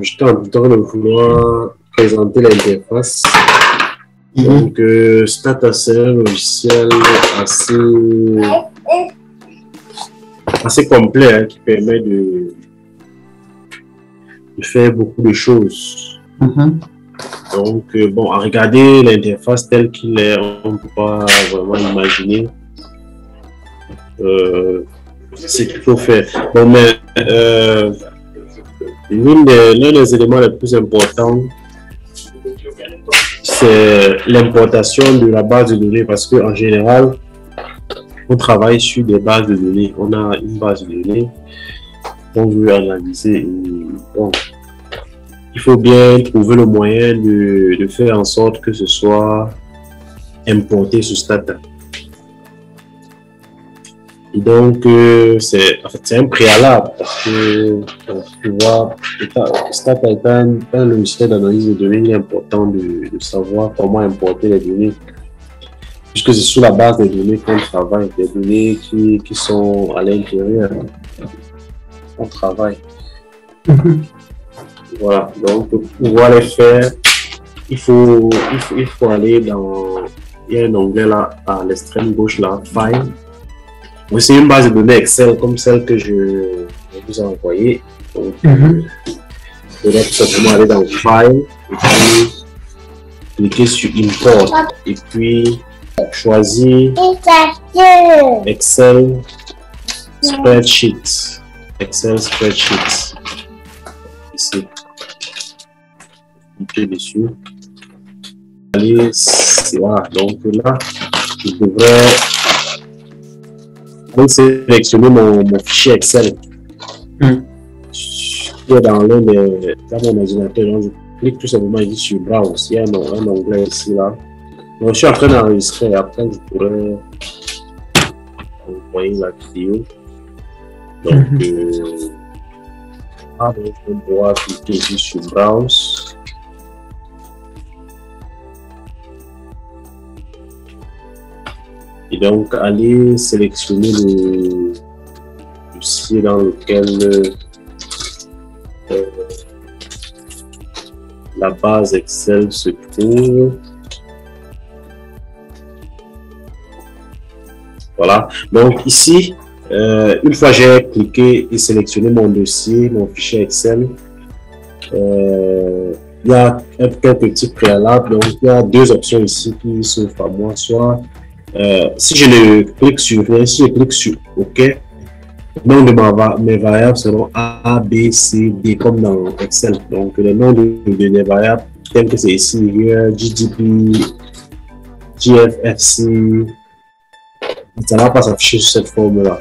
j'étais en train de vouloir présenter l'interface. Donc, Stata, c'est un logiciel assez complet hein, qui permet de faire beaucoup de choses. Donc, bon, à regarder l'interface telle qu'il est, on ne peut pas vraiment imaginer ce qu'il faut faire. Bon, mais l'un des éléments les plus importants, c'est l'importation de la base de données parce qu'en général, on travaille sur des bases de données. On a une base de données qu'on veut analyser. Bon, il faut bien trouver le moyen de faire en sorte que ce soit importé sur Stata. Et donc, c'est un préalable parce que tu vois, Stata est un logiciel d'analyse de données. Il est important de savoir comment importer les données. Puisque c'est sur la base des données qu'on travaille, des données qui sont à l'intérieur. On travaille. Voilà, donc pour pouvoir les faire, il faut aller dans. Il y a un onglet là à l'extrême gauche là, File. C'est une base de données Excel comme celle que je vous ai envoyée. Donc, je dois tout simplement aller dans File et puis cliquer sur Import et puis choisir Excel Spreadsheet. Excel Spreadsheet. Ici. Cliquez dessus. Allez, voilà. Donc là, je devrais sélectionner mon fichier Excel. Dans mon ordinateur, donc je clique tout simplement ici sur Browse. Il y a un onglet ici là. Donc, je suis en train d'enregistrer. Après, je pourrais envoyer la vidéo. Donc, je vais pouvoir cliquer ici sur Browse. Et donc, aller sélectionner le dossier dans lequel la base Excel se trouve. Voilà. Donc, ici, une fois j'ai cliqué et sélectionné mon dossier, mon fichier Excel, il y a quelques petits préalables. Donc, il y a deux options ici qui s'offrent à moi. Soit si je ne clique sur rien, si je clique sur OK, le nom de mes variables seront A, B, C, D, comme dans Excel. Donc, le nom de mes variables, tel que c'est ici, GDP, GFFC, ça ne va pas s'afficher sur cette forme-là.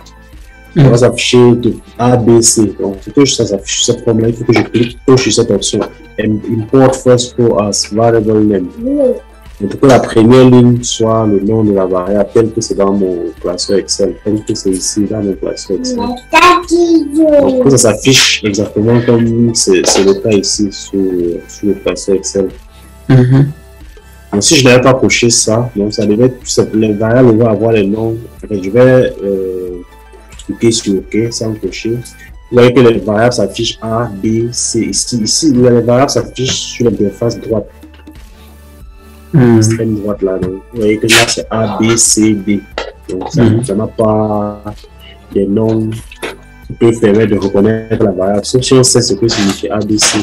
Ça va s'afficher de A, B, C. Donc, pour que ça s'affiche sur cette forme-là, il faut que je clique sur cette option. Import first row as variable name. Donc, que la première ligne soit le nom de la variable tel que c'est dans mon classeur Excel, tel que c'est ici dans mon classeur Excel. Donc, que ça s'affiche exactement comme c'est le cas ici sur le classeur Excel. Donc, si je n'avais pas coché ça, donc ça devait être tout simplement, les variables vont avoir les noms. Je vais cliquer sur OK sans cocher. Vous voyez que les variables s'affichent A, B, C. Ici, les variables s'affichent sur l'interface droite. Extrême droite là. Donc, vous voyez que là c'est A, B, C, D. Donc ça n'a pas des noms qui peuvent permettre de reconnaître la variable, sauf si on sait ce que signifie A, B, C.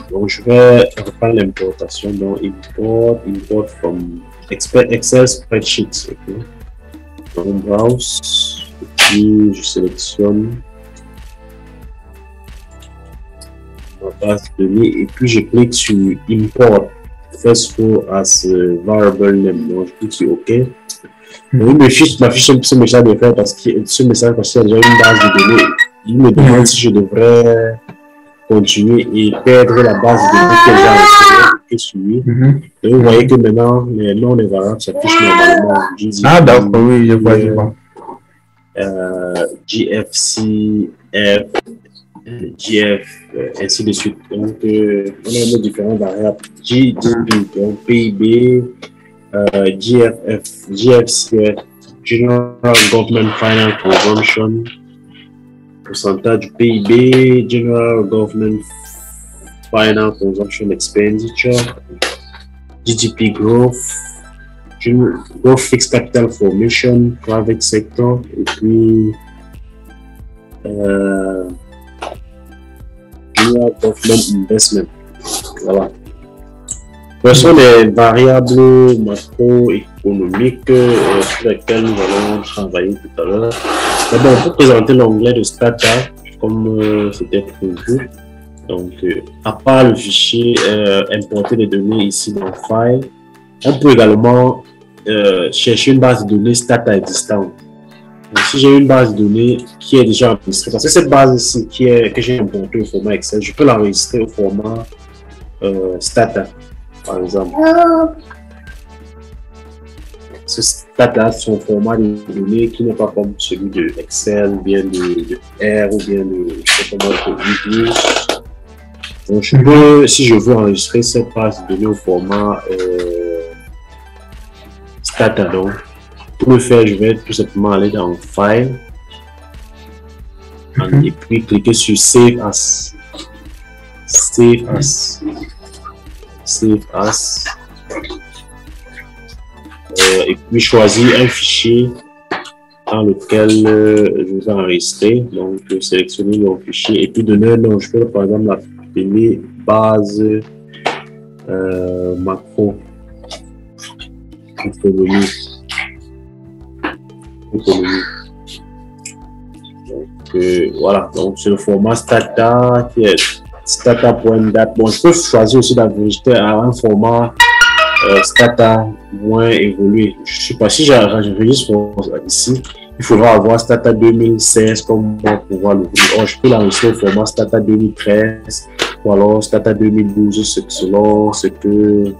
Donc je vais reprendre l'importation. Donc import from Excel spreadsheet. Okay. Donc browse, et puis je sélectionne ma base de données et puis je clique sur import first row as variable name. Donc je clique sur OK. Donc, il m'affiche ce message de faire parce que ce message parce qu'il y a déjà une base de données. Il me demande si je devrais continuer et perdre la base de données que j'ai enregistrée et suivi. Et vous voyez que maintenant les noms des variables s'affichent normalement. Ah d'accord, oui, je vois. GFC, F, GF, ainsi de suite. Donc, on a nos différentes variables. GDP, donc PIB, GFF, GFCF, General Government Final Consumption, pourcentage du PIB, General Government Final Consumption Expenditure, GDP Growth, Growth Fixed Capital Formation, Private Sector, et puis General Government Investment. Voilà. Ce sont les variables macroéconomiques sur lesquelles nous allons travailler tout à l'heure. Mais bon, pour présenter l'onglet de Stata, comme c'était prévu, donc à part le fichier importer les données ici dans File, on peut également chercher une base de données Stata existante. Donc, si j'ai une base de données qui est déjà enregistrée, parce que cette base ici que j'ai importée au format Excel, je peux l'enregistrer au format Stata. Par exemple, ce Stata, son format de données qui n'est pas comme celui de Excel, ou bien de R, ou bien de format de Windows. Donc, je peux, si je veux enregistrer cette base de données au format Stata, donc, pour le faire, je vais tout simplement aller dans File et puis cliquer sur Save As. Save As. Save As. Et puis choisir un fichier dans lequel je vais enregistrer. Donc, sélectionner mon fichier et puis donner un nom. Je peux par exemple l'appeler base macro économie. Donc, voilà. Donc, c'est le format Stata qui est Stata.dat. Bon, je peux choisir aussi d'enregistrer à un format Stata moins évolué. Je ne sais pas si j'enregistre ici. Il faudra avoir Stata 2016 comme pour pouvoir l'ouvrir. Or, je peux l'enregistrer au format Stata 2013 ou alors Stata 2012 selon ce que.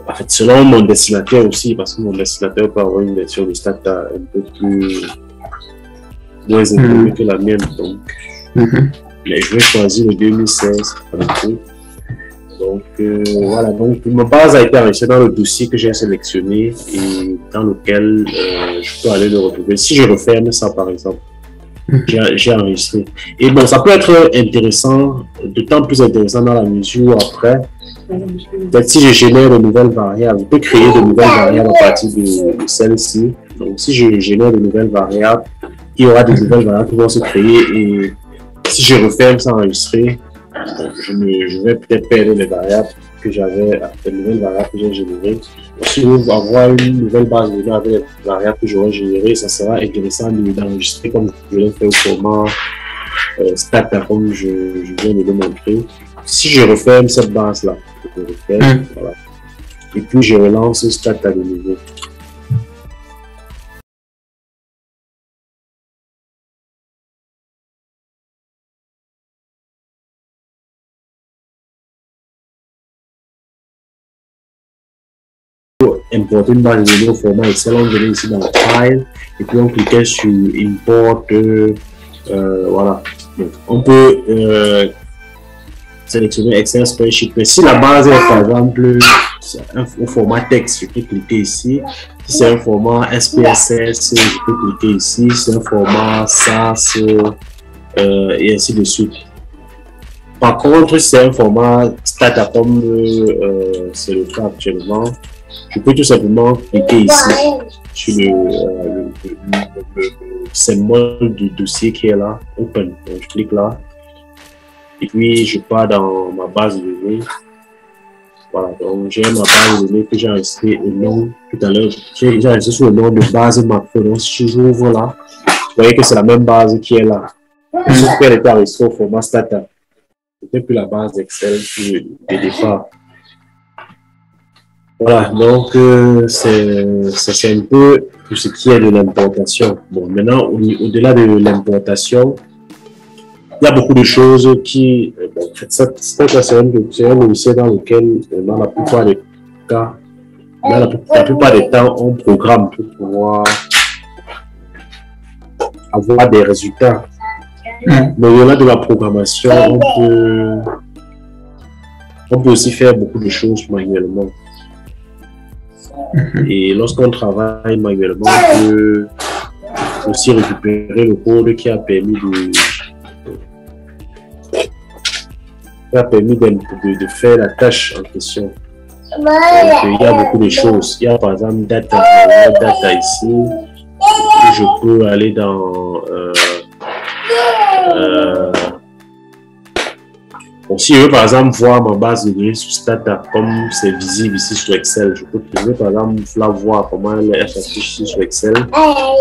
En fait, selon mon destinataire aussi, parce que mon destinataire peut avoir une version de Stata un peu plus moins évoluée que la mienne. Donc, mais je vais choisir le 2016. Donc, voilà. Donc, ma base a été enregistrée dans le dossier que j'ai sélectionné et dans lequel je peux aller le retrouver. Si je referme ça, par exemple, j'ai enregistré. Et bon, ça peut être intéressant, d'autant plus intéressant dans la mesure où après, peut-être si je génère de nouvelles variables, je peux créer de nouvelles variables à partir de celle-ci. Donc, si je génère de nouvelles variables, il y aura de nouvelles variables qui vont se créer et si je referme sans enregistrer, je vais peut-être perdre les variables que j'avais, les nouvelles variables que j'ai générées. Si vous voulez avoir une nouvelle base de données avec les variables que j'aurais générées, ça sera intéressant d'enregistrer comme je l'ai fait au format Stata, comme je viens de le montrer. Si je referme cette base-là, je referme, voilà. Et puis je relance Stata de nouveau. Importer une base de données au format Excel, on venait ici dans le file et puis on cliquait sur import, voilà. Donc, on peut sélectionner Excel Spreadsheet, mais si la base est par exemple au format texte, je peux cliquer ici. Si c'est un format SPSS, je peux cliquer ici. Si c'est un format SAS et ainsi de suite. Par contre, si c'est un format Stata comme c'est le cas actuellement, je peux tout simplement cliquer ici sur le symbole du dossier qui est là, Open. Donc, je clique là. Et puis, je pars dans ma base de données. Voilà, donc j'ai ma base de données que j'ai enregistrée au nom tout à l'heure. J'ai enregistré sur le nom de base macro. Donc, si j'ouvre là, vous voyez que c'est la même base qui est là. Sauf qu'elle était enregistrée au format Stata. C'était plus la base Excel de départ. Voilà, donc c'est un peu tout ce qui est de l'importation. Bon, maintenant, au-delà de l'importation, il y a beaucoup de choses qui... Bon, c'est un logiciel dans lequel, dans la plupart des cas, la plupart des temps, on programme pour pouvoir avoir des résultats. Mais au-delà de la programmation, on peut aussi faire beaucoup de choses manuellement. Et lorsqu'on travaille manuellement, on peut aussi récupérer le code qui a permis de faire la tâche en question. Donc, il y a beaucoup de choses. Il y a par exemple data ici. Je peux aller dans bon, si je veux par exemple voir ma base de données sur Stata, comme c'est visible ici sur Excel, je peux par exemple la voir comment elle s'affiche ici sur Excel.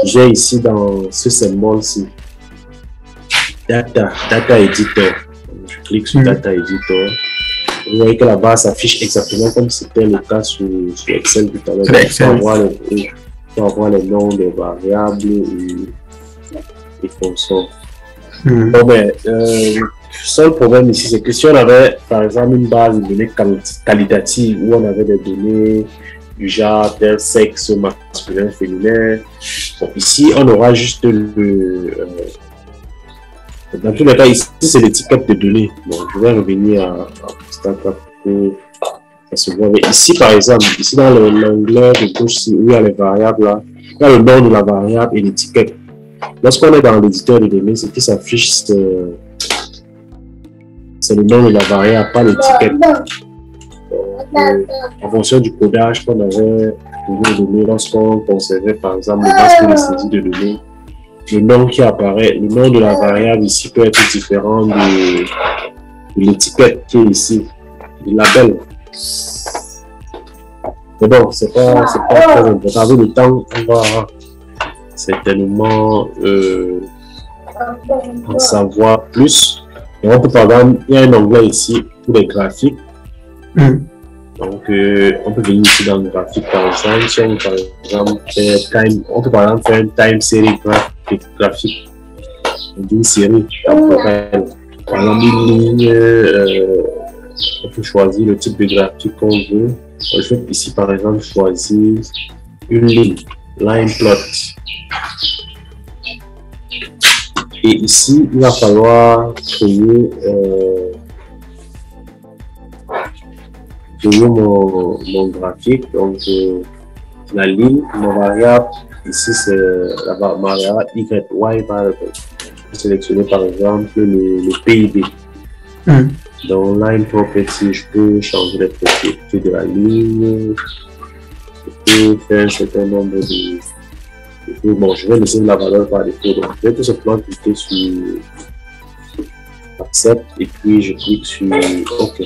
J'ai ici dans ce symbole-ci Data Editor. Je clique sur Data Editor. Vous voyez que la base s'affiche exactement comme c'était le cas sur Excel tout à l'heure. On peut avoir les noms des variables et fonctions. Bon, ben, le seul problème ici, c'est que si on avait par exemple une base de données qualitative où on avait des données du genre tel sexe, masculin, féminin, bon, ici on aura juste dans tous les cas, ici c'est l'étiquette de données. Bon, je vais revenir à Startup pour se voir. Mais ici par exemple, ici dans l'onglet de gauche, où il y a les variables là, il y a le nom de la variable et l'étiquette. Lorsqu'on est dans l'éditeur de données, ce qui s'affiche, c'est le nom de la variable, pas l'étiquette. En fonction du codage qu'on avait donné lorsqu'on conservait par exemple le masque de saisie de données, le nom qui apparaît, le nom de la variable ici peut être différent de l'étiquette qui est ici, du label. Mais bon, c'est pas très important. Avec le temps, on va certainement en savoir plus. Et on peut par exemple, il y a un onglet ici pour les graphiques. Donc, on peut venir ici dans le graphique par exemple. Si on par exemple on peut par exemple faire une time série graphique d'une série temporelle. Par exemple, une ligne, on peut choisir le type de graphique qu'on veut. Je vais ici par exemple choisir une ligne, line plot. Et ici, il va falloir créer mon graphique. Donc, la ligne, ma variable, ici c'est la variable y variable. Je vais sélectionner par exemple le PIB. Dans line property, je peux changer les propriétés de la ligne. Je peux faire un certain nombre de. Bon, je vais laisser la valeur par défaut. Donc, je vais tout simplement cliquer sur Accept et puis je clique sur OK.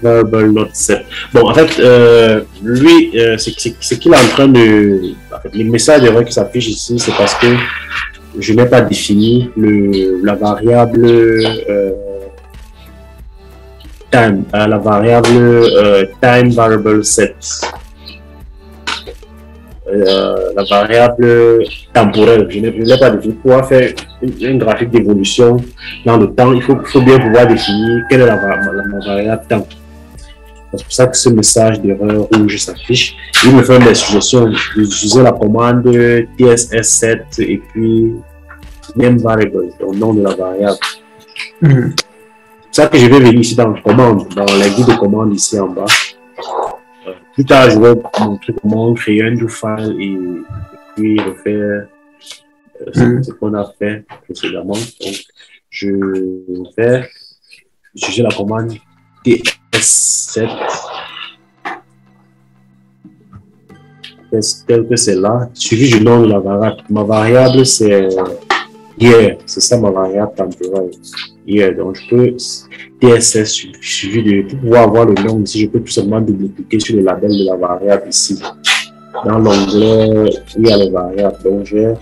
Variable not set. Bon, en fait, lui, c'est qu'il est en train de. En fait, les messages d'erreur qui s'affichent ici, c'est parce que je n'ai pas défini la variable time, la variable time variable set. La variable temporelle, je ne l'ai pas défini. Pour faire un graphique d'évolution dans le temps, il faut bien pouvoir définir quelle est la variable temps. C'est pour ça que ce message d'erreur rouge s'affiche. Il me fait des suggestions d'utiliser la commande TSS7 et puis name variable, donc nom de la variable. C'est pour ça que je vais venir ici dans la commande, dans la guide de commande ici en bas. Plus tard, je vais montrer comment créer un new file et puis refaire ce qu'on a fait précédemment. Donc, je vais utiliser la commande TS7 tel que c'est là, suivi du nom de la variable. Ma variable, c'est year, c'est ça ma variable temporelle. Year, donc je peux TSS suivi de, pour pouvoir avoir le nom ici, je peux tout simplement double-cliquer sur le label de la variable ici. Dans l'onglet où il y a les variables, donc j'ai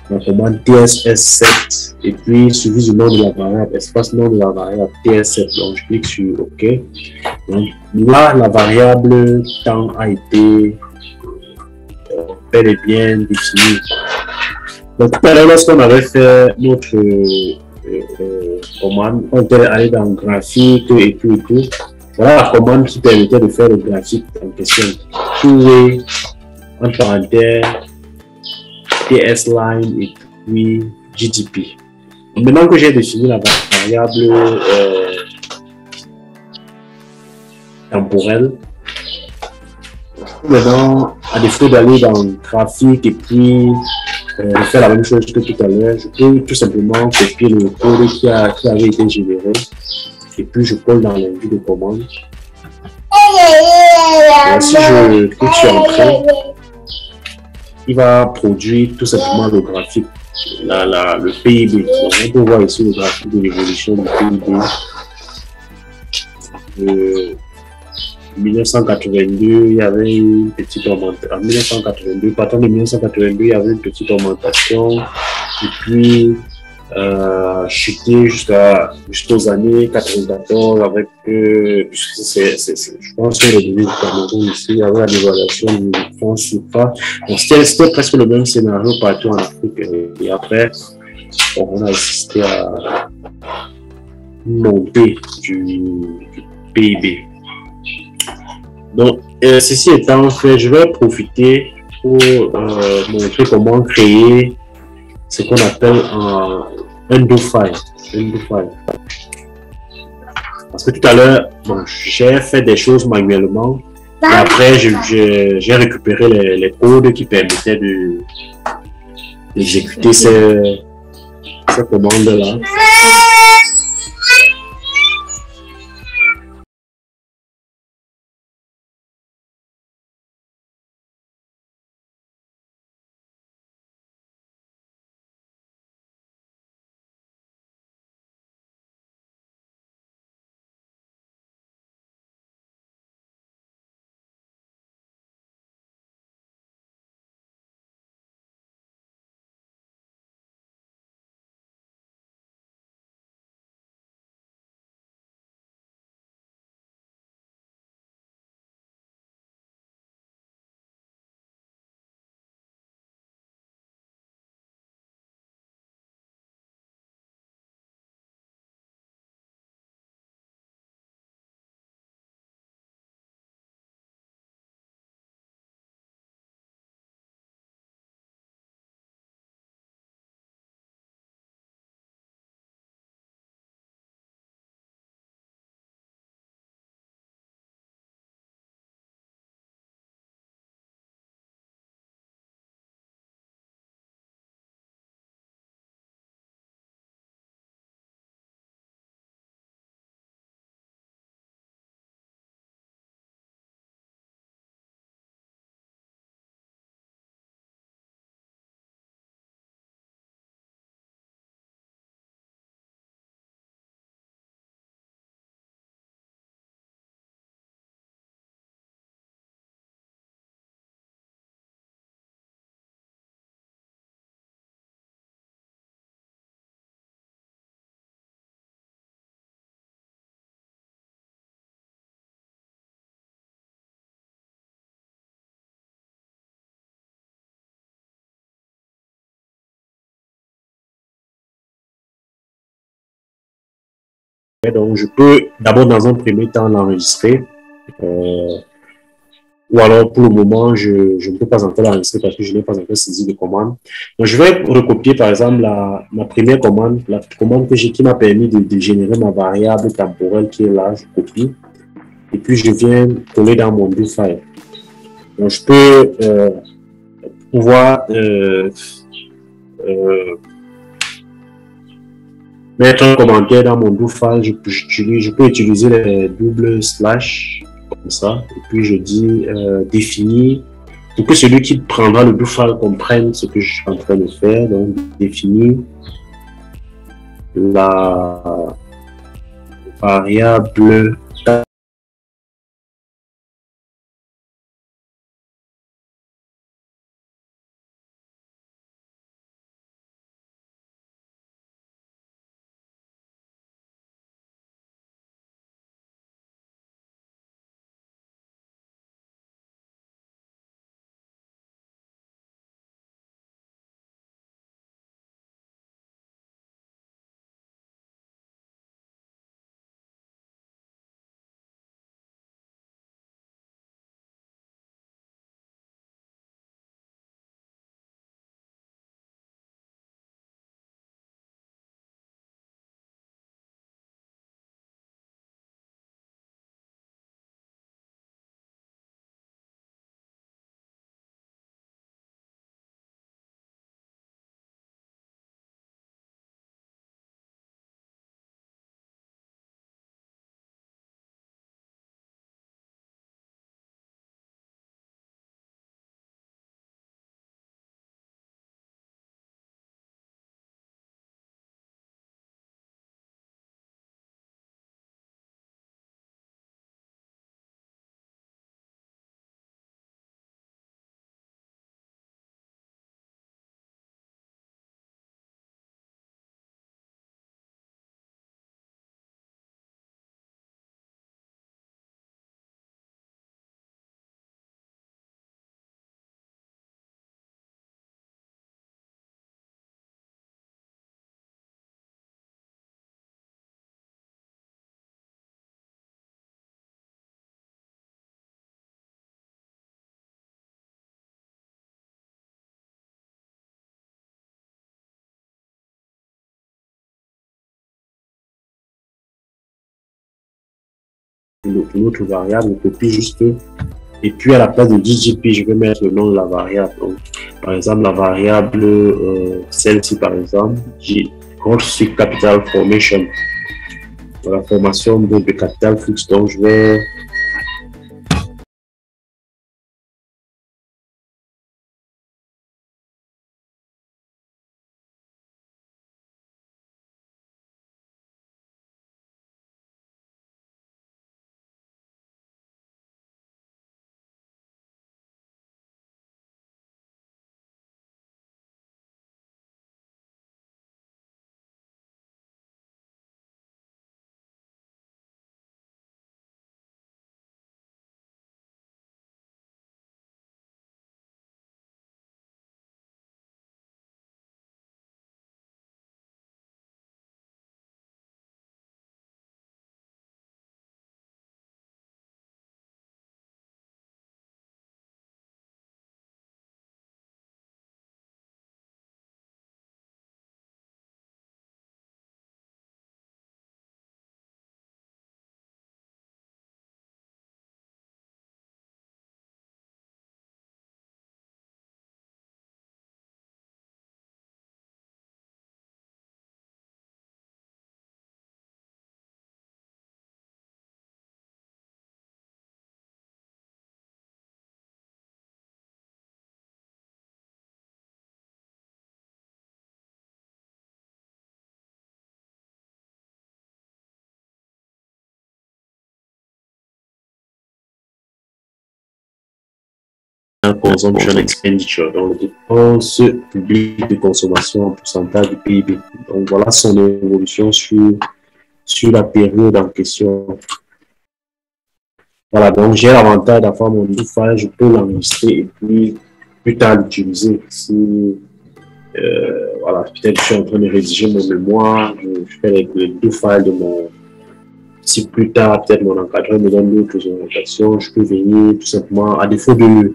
ma commande TSS7 et puis suivi du nom de la variable, espace nom de la variable TS7, donc je clique sur OK. Donc là, la variable temps a été bel et bien définie. Donc tout à l'heure, lorsqu'on avait fait notre commande, on était allé dans le graphique et tout et tout. Voilà la commande qui permettait de faire le graphique en question. Tout en parenthèse, TS line et puis GDP. Maintenant que j'ai défini la variable temporelle. Maintenant, à défaut d'aller dans le graphique et puis faire la même chose que tout à l'heure, je peux tout simplement copier le code qui avait été généré et puis je colle dans l'invue de commande. Si je clique sur Entrée, il va produire tout simplement le graphique, le PIB. Donc, on peut voir ici le graphique de l'évolution du PIB. 1982, il y avait une petite augmentation. En 1982, partant de 1982, il y avait une petite augmentation. Et puis, chuté jusqu'aux années 94 avec, je pense que les données du Cameroun ici, il y avait la dévaluation du franc CFA. C'était presque le même scénario partout en Afrique. Et après, on a assisté à une montée du PIB. Donc, ceci étant fait, je vais profiter pour montrer comment créer ce qu'on appelle un do file. Parce que tout à l'heure, bon, j'ai fait des choses manuellement et après j'ai récupéré les codes qui permettaient d'exécuter ces commandes-là. Donc, je peux d'abord dans un premier temps l'enregistrer. Ou alors, pour le moment, je ne peux pas encore l'enregistrer parce que je n'ai pas encore saisi de commande. Donc, je vais recopier, par exemple, ma première commande, la commande qui m'a permis de générer ma variable temporelle qui est là. Je copie. Et puis, je viens coller dans mon do file. Donc, je peux pouvoir mettre un commentaire dans mon do file. Je peux utiliser les doubles slash comme ça. Et puis, je dis définir pour que celui qui prendra le do file comprenne ce que je suis en train de faire. Donc, définir la variable l'autre variable, je copie juste. Et puis à la place de DGP, je vais mettre le nom de la variable. Donc, par exemple, la variable, celle-ci par exemple, Growth Street Capital Formation. Dans la formation de capital fixe, donc je vais un consumption expenditure, donc les dépenses publiques de consommation en pourcentage du PIB. Donc voilà son évolution sur la période en question. Voilà, donc j'ai l'avantage d'avoir mon file, je peux l'enregistrer et puis plus tard l'utiliser. Si voilà, peut-être je suis en train de rédiger mon mémoire, je fais les deux files de mon. Si plus tard, peut-être mon encadreur me donne d'autres orientations, je peux venir tout simplement, à défaut de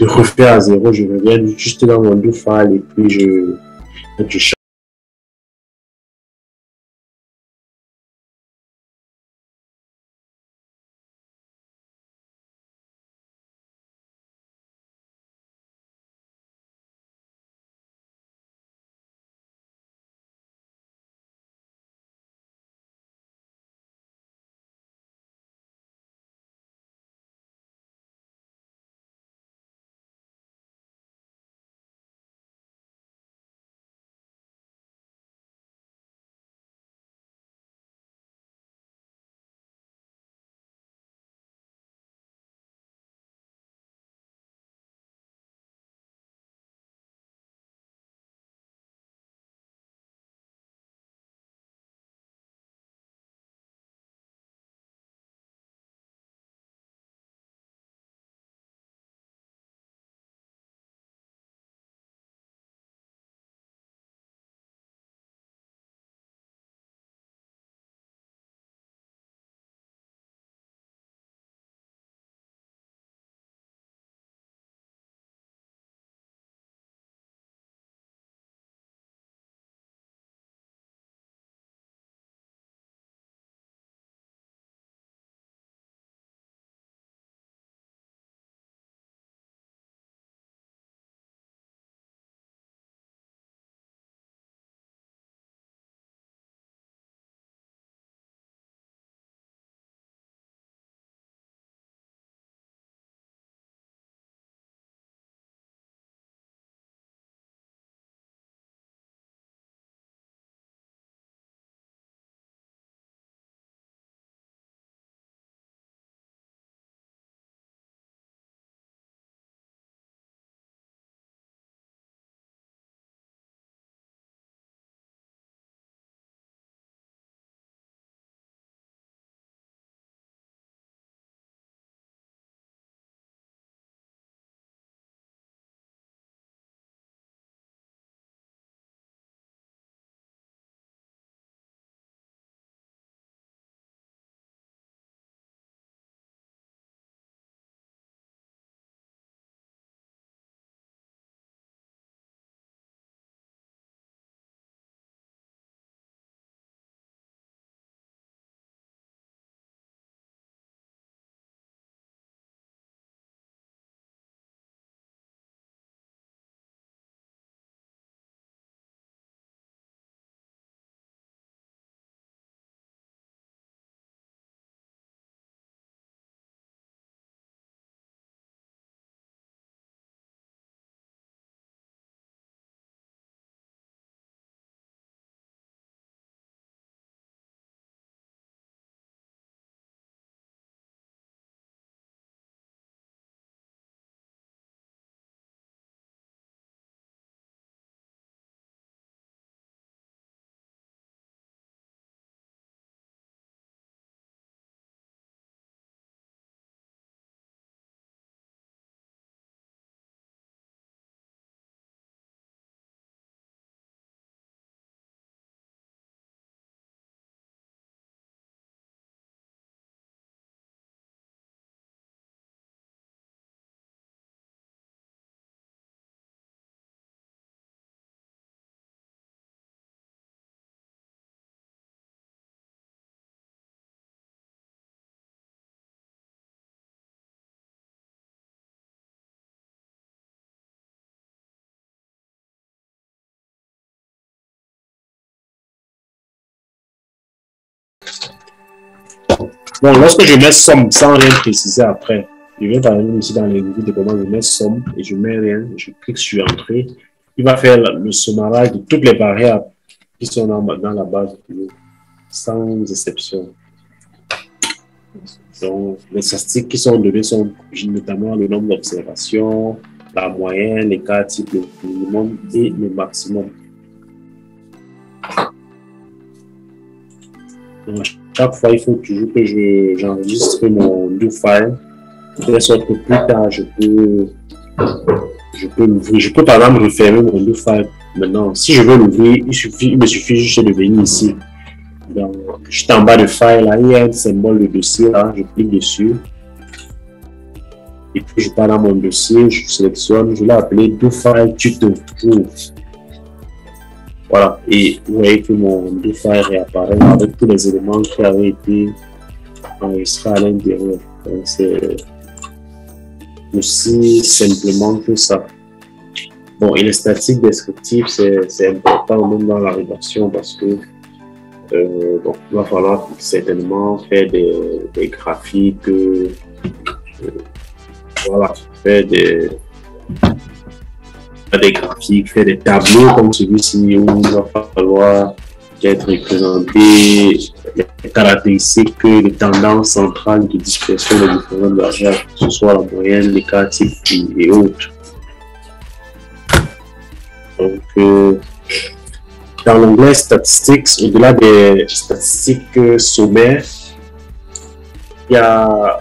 refaire à zéro, je reviens juste dans mon deux file et puis je Bon, lorsque je mets somme sans rien préciser après, je vais par exemple ici dans les niveaux de comment je mets somme et je mets rien, je clique sur entrée, il va faire le sommarage de toutes les variables qui sont dans la base de données, sans exception. Donc, les statistiques qui sont données sont notamment le nombre d'observations, la moyenne, les cas types, le minimum et le maximum. Donc, chaque fois, il faut toujours que j'enregistre mon do file, de telle sorte que plus tard, je peux l'ouvrir. Je peux par exemple refermer mon do file maintenant. Si je veux l'ouvrir, il me suffit juste de venir ici. Donc, juste en bas de file, là, il y a un symbole de dossier, là, je clique dessus. Et puis, je pars dans mon dossier, je sélectionne, je l'ai appelé do file tuto. Voilà, et vous voyez que mon do file réapparaît avec tous les éléments qui avaient été enregistrés à l'intérieur. Donc, c'est aussi simplement que ça. Bon, et les statistiques descriptives, c'est important même dans la rédaction parce que donc, il va falloir certainement faire des graphiques, voilà, faire des graphiques, faire des tableaux comme celui-ci où il va falloir être représenté les caractéristiques, les tendances centrales de dispersion des différentes variables, que ce soit la moyenne, les cas types et autres. Donc, dans l'onglet statistiques, au-delà des statistiques sommaires, il y a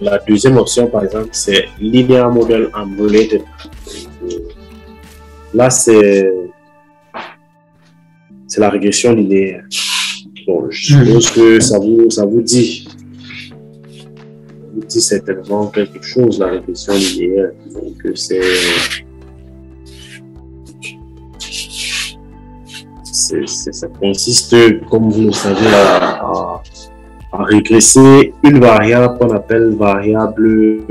la deuxième option, par exemple, c'est Linear Model and Related. Là, c'est la régression linéaire. Bon, je suppose que ça vous dit. Ça vous dit certainement quelque chose, la régression linéaire. Donc, ça consiste, comme vous le savez, à régresser une variable qu'on appelle variable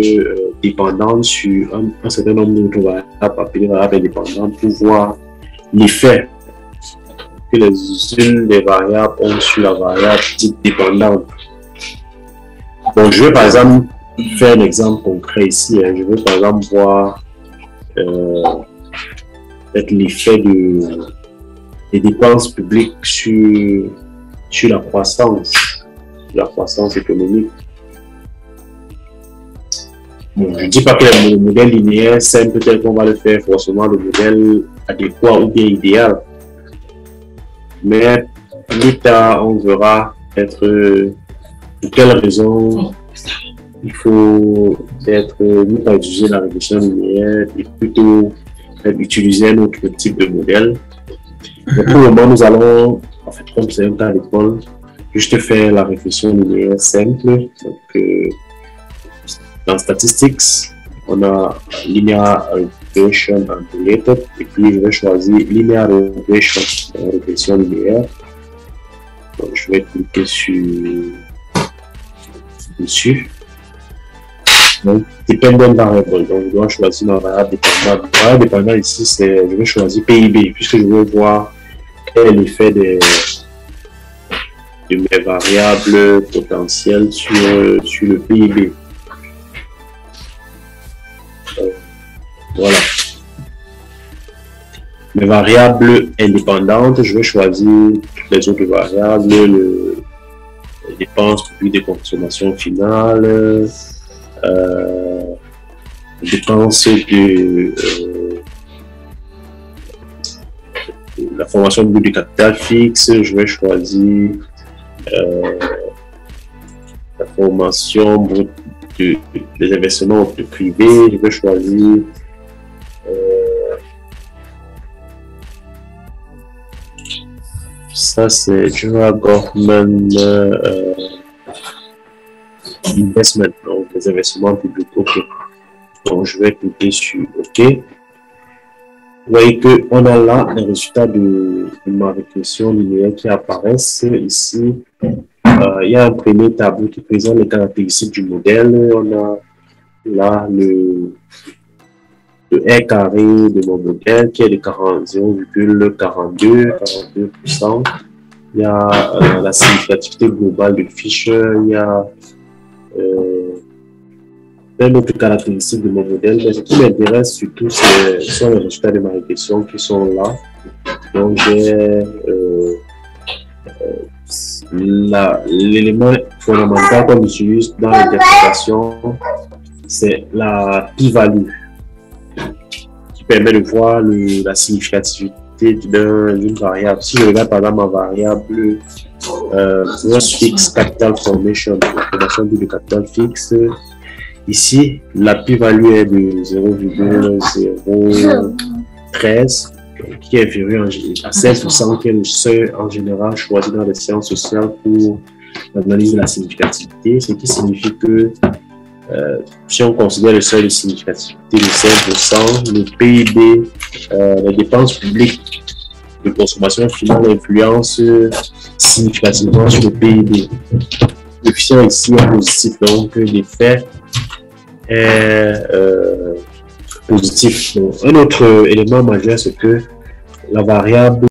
dépendante sur un certain nombre d'autres variables appelées variables indépendantes pour voir l'effet que les variables ont sur la variable dite dépendante. Donc, je vais par exemple faire un exemple concret ici. Je vais par exemple voir l'effet des dépenses publiques sur la croissance économique. Bon, je ne dis pas que le modèle linéaire simple tel qu'on va le faire forcément le modèle adéquat ou bien idéal. Mais plus tard, on verra peut-être pour quelles raisons il faut ne pas utiliser la régression linéaire et plutôt utiliser un autre type de modèle. Mais pour le moment, nous allons, en fait, comme c'est un cas d'école, juste faire la régression linéaire simple. Donc, dans Statistics, on a Linear Regression and Related, et puis je vais choisir Linear Regression, régression linéaire. Donc, je vais cliquer dessus. Donc, dependent variable. Donc, je dois choisir ma variable dépendante. La variable dépendante ici, je vais choisir PIB, puisque je veux voir quel est l'effet de mes variables potentielles sur le PIB. Voilà. Mes variables indépendantes, je vais choisir toutes les autres variables, les dépenses publiques de consommation finale, dépenses de la formation du capital fixe, je vais choisir la formation des investissements privés, je vais choisir ça c'est General Government Investment, donc les investissements publics. OK. Donc je vais cliquer sur OK. Vous voyez qu'on a là les résultats de ma régression linéaire qui apparaissent ici. Il y a un premier tableau qui présente les caractéristiques du modèle. On a là le R carré de mon modèle qui est de 0,42%. il y a la significativité globale de Fisher, il y a plein d'autres caractéristiques de mon modèle. Mais ce qui m'intéresse surtout, ce sont les résultats de ma régression qui sont là. Donc, j'ai l'élément fondamental qu'on utilise dans l'interprétation, c'est la p-value qui permet de voir la significativité d'une variable. Si je regarde par exemple ma variable gross fixed capital formation, la formation de capital fixe, ici la p-value est de 0,013 qui est inférieur à 16%, qui est le seuil en général choisi dans les sciences sociales pour l'analyse de la significativité, ce qui signifie que si on considère le seuil de significativité de 5%, le PIB, les dépenses publiques de consommation finale influencent significativement sur le PIB. Le coefficient ici est positif, donc l'effet est positif. Donc, un autre élément majeur, c'est que la variable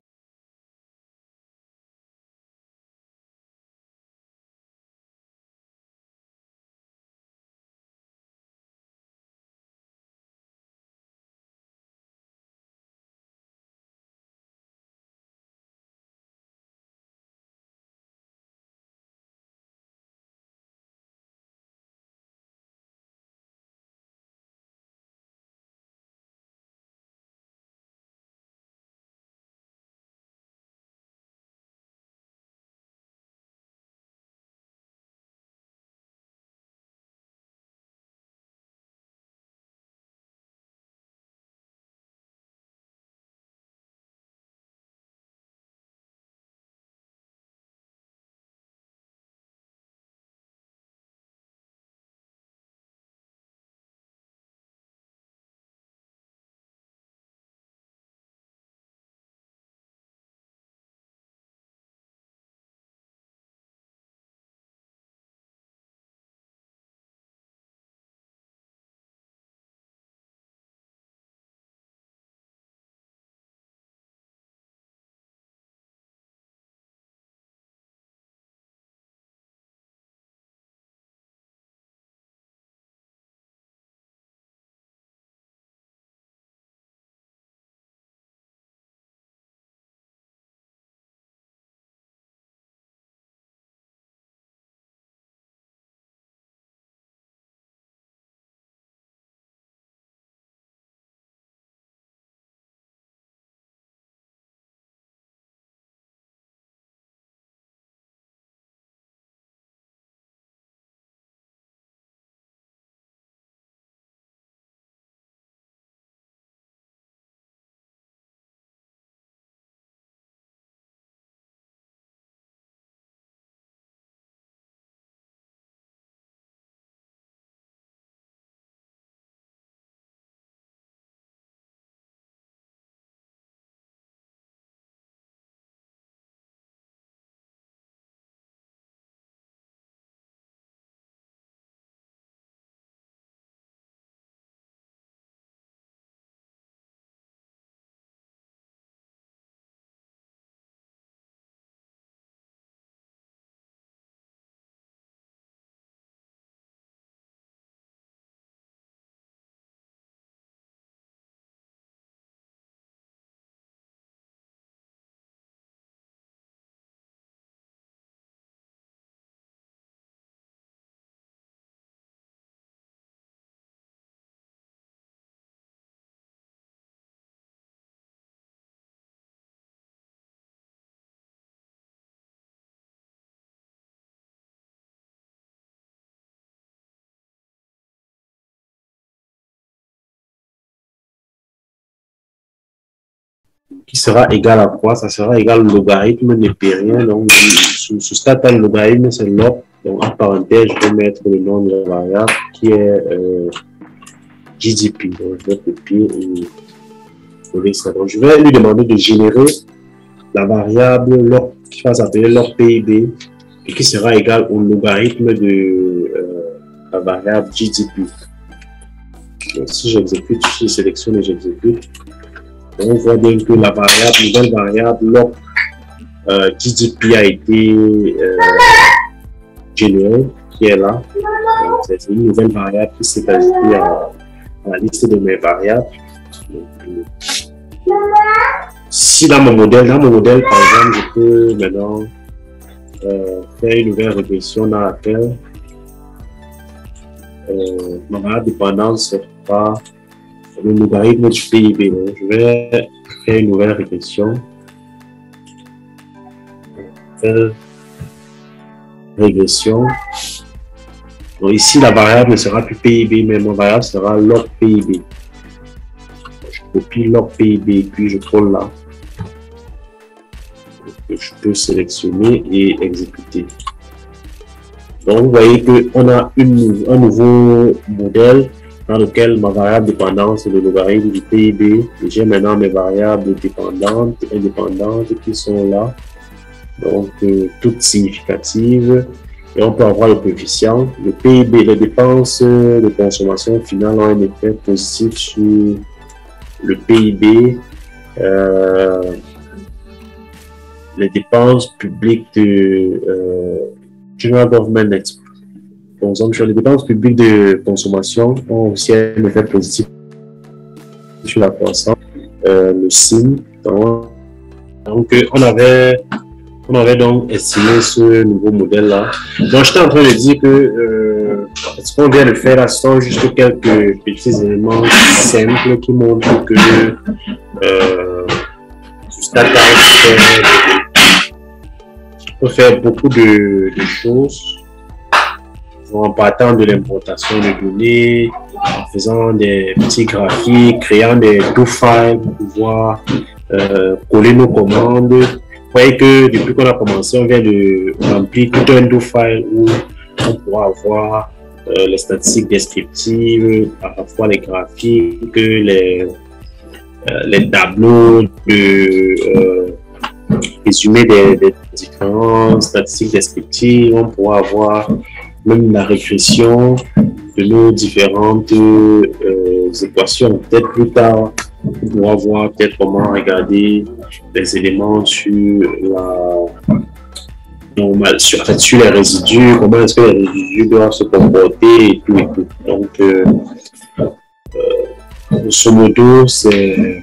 qui sera égal à quoi? Ça sera égal au logarithme népérien. Donc, sous stade, le logarithme, c'est log. Donc, en parenthèse, je vais mettre le nom de la variable qui est GDP. Donc, je vais copier et coller ça. Donc, je vais lui demander de générer la variable log qui va s'appeler log PIB et qui sera égal au logarithme de la variable GDP. Donc, si j'exécute, je sélectionne et j'exécute, on voit bien que la variable, nouvelle variable log GDP a été généré, qui est là. C'est une nouvelle variable qui s'est ajoutée à la liste de mes variables. Donc, si dans mon modèle, par exemple, je peux maintenant faire une nouvelle régression dans laquelle ma variable dépendance sera le logarithme du PIB. Donc, je vais faire une nouvelle régression. Donc ici, la variable ne sera plus PIB, mais ma variable sera log PIB. Je copie log PIB, puis je colle là. Je peux sélectionner et exécuter. Donc, vous voyez qu'on a un nouveau modèle dans lequel ma variable dépendance est le logarithme du PIB. J'ai maintenant mes variables dépendantes et indépendantes qui sont là. Donc, toutes significatives. Et on peut avoir le coefficient. Le PIB, les dépenses de consommation finale ont un effet positif sur le PIB. Les dépenses publiques de General Government Consumption, les dépenses publiques de consommation ont aussi un effet positif sur la croissance. Le signe. Donc, on avait donc estimé ce nouveau modèle-là. Donc, j'étais en train de dire que ce qu'on vient de faire là, ce sont juste quelques petits éléments simples qui montrent que StatHouse peut faire beaucoup de choses en partant de l'importation de données, en faisant des petits graphiques, créant des do-files pour pouvoir coller nos commandes. Vous voyez que depuis qu'on a commencé, on vient de remplir tout un do-file où on pourra avoir les statistiques descriptives, à la fois les graphiques, les tableaux de résumé des différentes statistiques descriptives. On pourra avoir même la régression de nos différentes équations. Peut-être plus tard, on pourra voir peut-être comment regarder les éléments sur sur les résidus, comment est-ce que les résidus doivent se comporter et tout et tout. Donc, grosso modo, c'est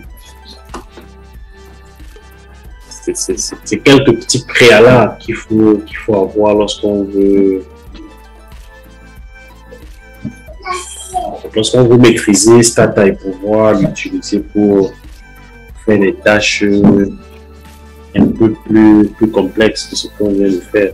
quelques petits préalables qu'il faut avoir lorsqu'on veut maîtriser Stata et pouvoir l'utiliser pour faire des tâches un peu plus complexes que ce qu'on vient de faire.